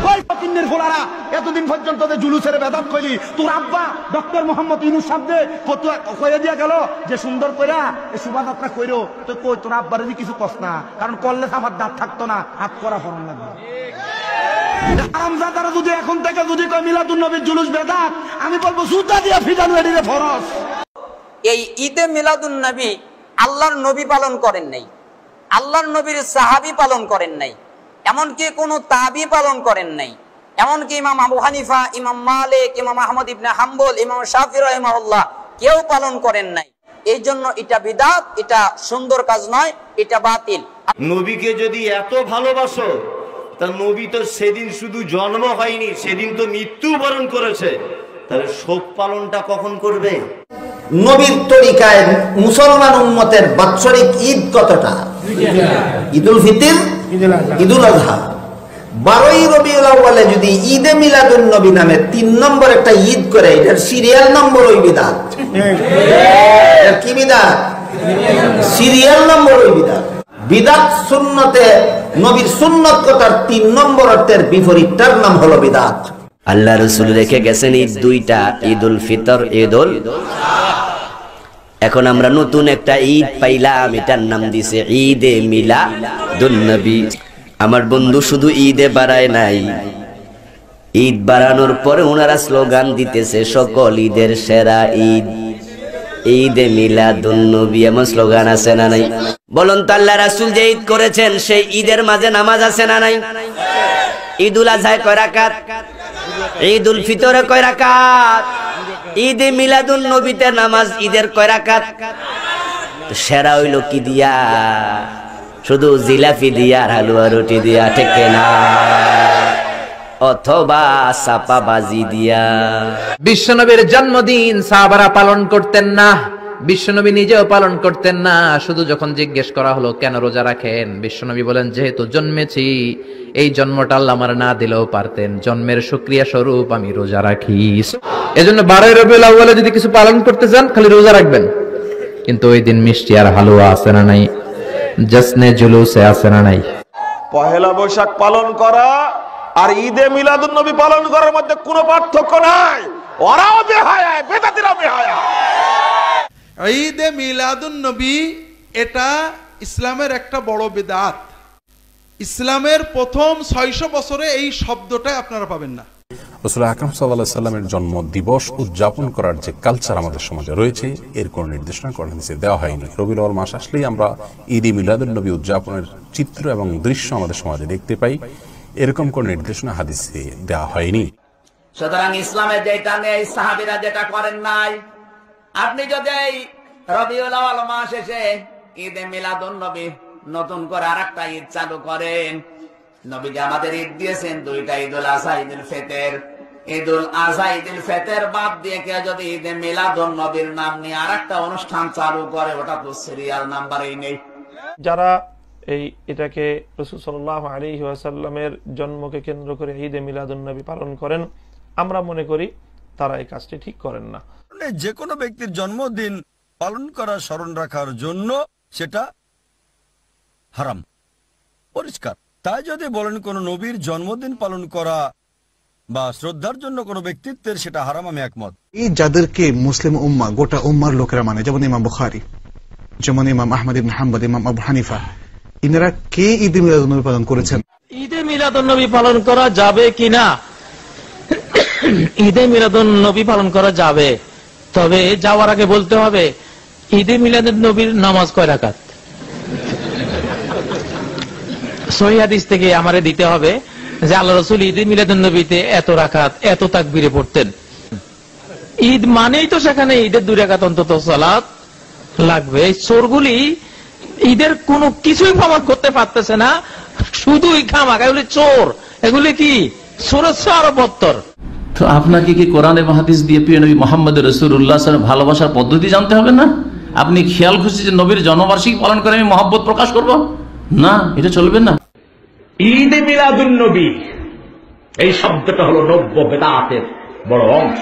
ওই ফকিন্নের ফোলারা এতদিন পর্যন্ত যে জুলুসের বেদাত কইলি, তোর আব্বা ডক্টর মোহাম্মদ ইউনূস সাহেবকে কইয়া দিয়া গেল যে সুন্দর কইরা এই শোভাযাত্রা কইরো, তো কই তোর আব্বারে কিছু কস না, কারণ করলে আমার দাঁত থাকতো না, হাত করা ফরন লাগবে। হারামজাদারা যদি এখন থেকে যদি কয় মিলাদুন নবীর জুলুস বেদাত, আমি বলবো জুতা দিয়া ফিজানু এডিরে ফরজ। এই ঈদে মিলাদুন নবী আল্লাহর নবী পালন করেন নাই, আল্লাহর নবীর সাহাবী পালন করেন নাই, এমনকি কোনো তাবি পালন করেন নাই, এমনকি ইমাম আবু হানিফা, ইমাম মালিক, ইমাম আহমদ ইবনে হাম্বল, ইমাম শাফি রাহিমাহুল্লাহ কেউ পালন করেন নাই। এই জন্য এটা বিদআত, এটা সুন্দর কাজ নয়, এটা বাতিল। নবীকে যদি এত ভালোবাসো, তা নবী তো সেদিন শুধু জন্ম হয়নি, সেদিন তো মৃত্যু বরণ করেছে, তাহলে শোক পালনটা কখন করবে? নবীর তরিকায় মুসলমান উম্মতের বাৎসরিক ঈদ কতটা? ঈদুল ফিতর, ঈদুল আযহা। 12ই রবিউল আউয়ালে যদি ঈদে মিলাদুন নবী নামে 3 নম্বর একটা ঈদ করে, এটার সিরিয়াল নম্বর ওই বিদআত। এর কি বিদআত? সিরিয়াল নম্বর ওই বিদআত। বিদআত সুন্নতে নবীর সুন্নত কথার 3 নম্বর অর্থের বিপরীতটার নাম হলো বিদআত। আল্লাহ রাসূল রেখে গেছেন ঈদ দুইটা, ঈদুল ফিতর, ঈদুল। এখন আমরা নতুন একটা ঈদ পাইলাম, এটার নাম দিছে ঈদে মিলাদুন নবী। আমার বন্ধু শুধু ঈদে বাড়ায় নাই, ঈদ বাড়ানোর পরে ওনারা স্লোগান দিতেছে সকল ঈদের সেরা ঈদ ঈদে মিলাদুন নবী। এমন স্লোগান আছে না নাই? বলুন তো আল্লাহ রাসূল যে ঈদ করেছেন সেই ঈদের মাঝে নামাজ আছে না নাই? ঈদুল আযহায় কয় রাকাত? ঈদুল ফিতরে কয় রাকাত? ঈদে মিলাদুন নবীতে নামাজ ঈদের কয় রাকাত? সেরা হইল কি দিয়া? শুধু জিলাপি দিয়া আর হালুয়া রুটি দিয়া, ঠিক না? অথবা সাপাবাজি দিয়া। বিশ্বনবীর জন্মদিন সাহাবারা পালন করতেন না, বিশ্বনবী নিজেও পালন করতেন না। শুধু যখন জিজ্ঞেস করা হলো কেন রোজা রাখেন, বিশ্বনবী বলেন যেহেতু জন্মেছি, এই জন্মটা আল্লাহ আমার না দিলেও পারতেন, জন্মের শুকরিয়া স্বরূপ আমি রোজা রাখি। এজন্য 12ই রবিউল আউয়ালে যদি কিছু পালন করতে চান খালি রোজা রাখবেন, কিন্তু ওই দিন মিষ্টি আর হালুয়া আছে না নাই? জশ্নে জুলুসে আছে না নাই? পহেলা বৈশাখ পালন করা আর ঈদে মিলাদুন নবী পালন করার মধ্যে কোনো পার্থক্য নাই। ওরাও বেহায়া, বেদাতিরাও বেহায়া। ঈদে মিলাদুন নবী এটা ইসলামের একটা বড় বিদআত। ইসলামের প্রথম 600 বছরে এই শব্দটা আপনারা পাবেন না। রাসূল আকরাম সাল্লাল্লাহু আলাইহি সাল্লামের জন্ম দিবস উদযাপন করার যে কালচার আমাদের সমাজে রয়েছে, এর কোনো নির্দেশনা কোরআন হাদিসে দেওয়া হয়নি। রবিউল আউয়াল মাস আসলেই আমরা ঈদে মিলাদুন নবী উদযাপনের চিত্র এবং দৃশ্য আমাদের সমাজে দেখতে পাই, এরকম কোন নির্দেশনা হাদিসে দেওয়া হয়নি। সুতরাং ইসলামে যেটা নেই, সাহাবীরা যেটা করেন নাই, আপনি যদি এই রবিউল আউয়াল মাস এসে ঈদে মিলাদুন নবী নতুন করে আরেকটা ঈদ চালু করেন, নবীজি আমাদের ঈদ দিয়েছেন দুইটা, ঈদুল আযহা, ঈদুল ফিতর। ঈদুল আযহা, ঈদুল ফিতর বাদ দিয়ে কেউ যদি ঈদে মিলাদুন নবীর নাম নিয়ে আরেকটা অনুষ্ঠান চালু করে, ওটা তো সিরিয়াল নাম্বারই নেই। যারা এটাকে রাসূল সাল্লাল্লাহু আলাইহি ওয়াসাল্লামের জন্মকে কেন্দ্র করে ঈদে মিলাদুন নবী পালন করেন, আমরা মনে করি তারা এই কাজটি ঠিক করেন না। যে কোনো ব্যক্তির জন্মদিন পালন করা, স্মরণ রাখার জন্য সেটা হারাম, পরিষ্কার। তাই যদি বলেন কোন নবীর জন্মদিন পালন করা বা শ্রদ্ধার জন্য কোন ব্যক্তিত্বের, সেটা হারাম, আমি একমত। এই যাদেরকে মুসলিম উম্মাহ, গোটা উম্মার লোকেরা মানে, যেমন ইমাম বুখারী, যেমন ইমাম আহমদ ইবনে হাম্বল, ইমাম আবু হানিফা, ইনারা কে ঈদে মিলাদুন নবী পালন করেছেন? ঈদে মিলাদুন নবী পালন করা যাবে কিনা? ঈদে মিলাদুন নবী পালন করা যাবে, তবে যাওয়ার আগে বলতে হবে ঈদে মিলাদুন নবীর নামাজ কয় রাকাত। সহিহ হাদিস থেকে আমারে দিতে হবে যে আল্লাহ রাসূল ঈদে মিলাদুন নবীতে এত রাকাত, এত তাকবীরে পড়তেন। ঈদ মানেই তো সেখানে ঈদের 2 রাকাত অন্তত সালাত লাগবে। এই চোরগুলি ঈদের কোনো কিছুই প্রমাণ করতে পারতেছে না, শুধুই খামাখা এগুলি চোর। এগুলি কি চোরের আরো বত্তর। তো আপনাকে কি কোরআন এবং হাদিস দিয়ে প্রিয় নবী মুহাম্মদ রাসূলুল্লাহ সাল্লাল্লাহু আলাইহি ওয়াসাল্লাম ভালোবাসার পদ্ধতি জানতে হবে না? আপনি খেয়াল খুশি যে নবীর জন্মবার্ষিকী পালন করে আমি মহব্বত প্রকাশ করব না, এটা চলবে না। ঈদে মিলাদুন নবী এই শব্দটা হলো নব্য বেদাতের বড় অংশ।